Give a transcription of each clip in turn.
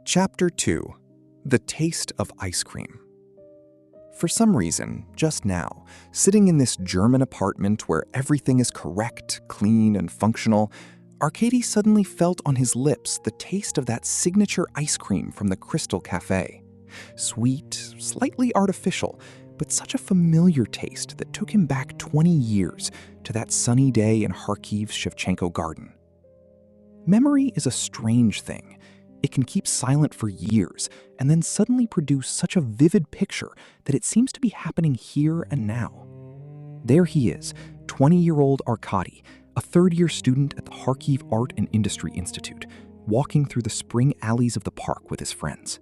Chapter 2. The Taste of Ice Cream. For some reason, just now, sitting in this German apartment where everything is correct, clean, and functional, Arkadiy suddenly felt on his lips the taste of that signature ice cream from the Crystal Cafe. Sweet, slightly artificial, but such a familiar taste that took him back 20 years to that sunny day in Kharkiv's Shevchenko garden. Memory is a strange thing. It can keep silent for years and then suddenly produce such a vivid picture that it seems to be happening here and now. There he is, 20-year-old Arkadiy, a third-year student at the Kharkiv Art and Industry Institute, walking through the spring alleys of the park with his friends.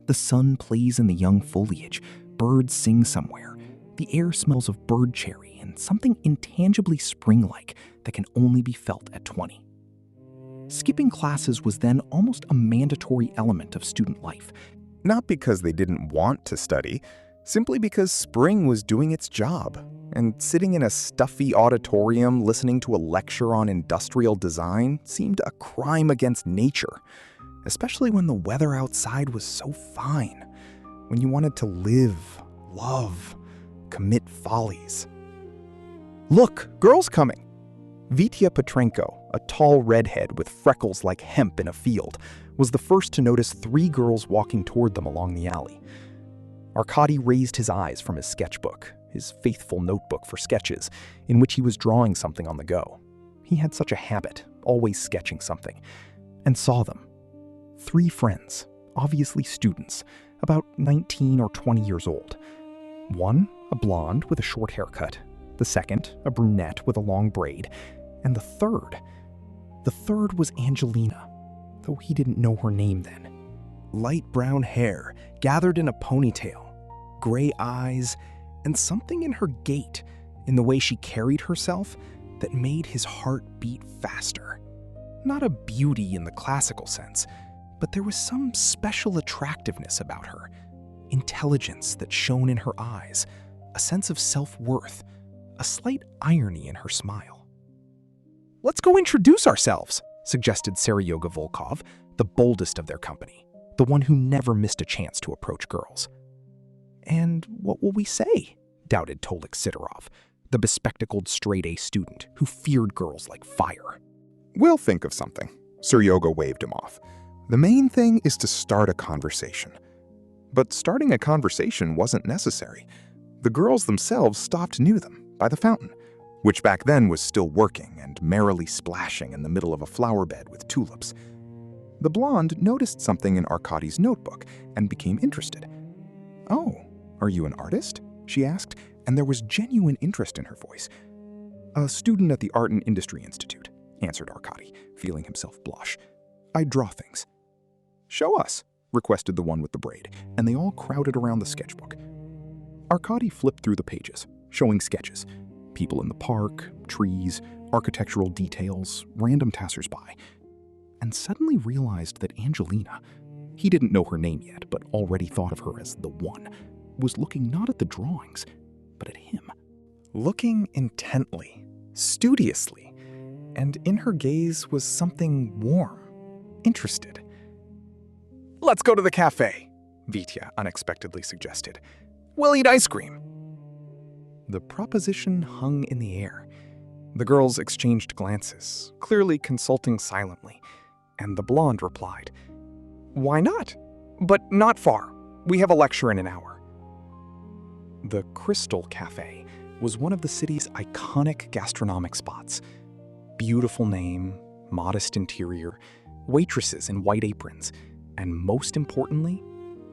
The sun plays in the young foliage, birds sing somewhere, the air smells of bird cherry and something intangibly spring-like that can only be felt at 20. Skipping classes was then almost a mandatory element of student life. Not because they didn't want to study, simply because spring was doing its job, and sitting in a stuffy auditorium listening to a lecture on industrial design seemed a crime against nature, especially when the weather outside was so fine, when you wanted to live, love, commit follies. Look, girls coming! Vitya Petrenko, a tall redhead with freckles like hemp in a field, was the first to notice 3 girls walking toward them along the alley. Arkadiy raised his eyes from his sketchbook, his faithful notebook for sketches, in which he was drawing something on the go. He had such a habit, always sketching something, and saw them. 3 friends, obviously students, about 19 or 20 years old. One, a blonde with a short haircut. The second, a brunette with a long braid. And the third was Angelina, though he didn't know her name then. Light brown hair, gathered in a ponytail, gray eyes, and something in her gait, in the way she carried herself, that made his heart beat faster. Not a beauty in the classical sense, but there was some special attractiveness about her, intelligence that shone in her eyes, a sense of self-worth, a slight irony in her smile. "Let's go introduce ourselves," suggested Seryoga Volkov, the boldest of their company, the one who never missed a chance to approach girls. "And what will we say?" doubted Tolik Sidorov, the bespectacled straight-A student who feared girls like fire. "We'll think of something." Seryoga waved him off. "The main thing is to start a conversation." But starting a conversation wasn't necessary. The girls themselves stopped near them, by the fountain, which back then was still working and merrily splashing in the middle of a flower bed with tulips. The blonde noticed something in Arkadiy's notebook and became interested. "Oh, are you an artist?" she asked, and there was genuine interest in her voice. "A student at the Art and Industry Institute," answered Arkadiy, feeling himself blush. "I draw things." "Show us," requested the one with the braid, and they all crowded around the sketchbook. Arkadiy flipped through the pages, showing sketches. People in the park, trees, architectural details, random passersby. And suddenly realized that Angelina, he didn't know her name yet, but already thought of her as the one, was looking not at the drawings, but at him. Looking intently, studiously, and in her gaze was something warm, interested. "Let's go to the cafe," Vitya unexpectedly suggested. "We'll eat ice cream." The proposition hung in the air. The girls exchanged glances, clearly consulting silently, and the blonde replied, "Why not? But not far. We have a lecture in an hour." The Crystal Cafe was one of the city's iconic gastronomic spots. Beautiful name, modest interior, waitresses in white aprons, and most importantly,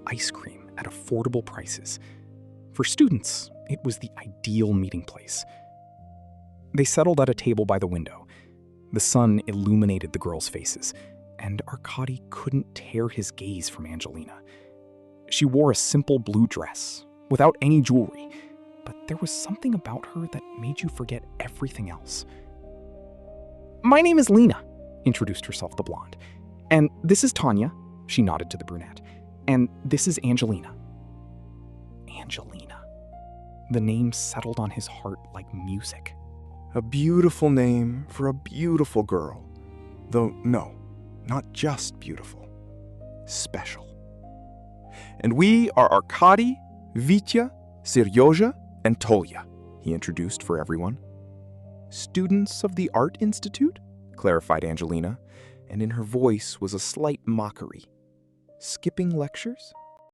ice cream at affordable prices. For students, it was the ideal meeting place. They settled at a table by the window. The sun illuminated the girls' faces, and Arkadiy couldn't tear his gaze from Angelina. She wore a simple blue dress, without any jewelry, but there was something about her that made you forget everything else. "My name is Lena," introduced herself the blonde. "And this is Tanya," she nodded to the brunette. "And this is Angelina." Angelina. The name settled on his heart like music. A beautiful name for a beautiful girl. Though, no, not just beautiful. special. And we are Arkadiy, Vitya, Seryoja, and Tolya, he introduced for everyone. Students of the Art Institute? Clarified Angelina, and in her voice was a slight mockery. Skipping lectures?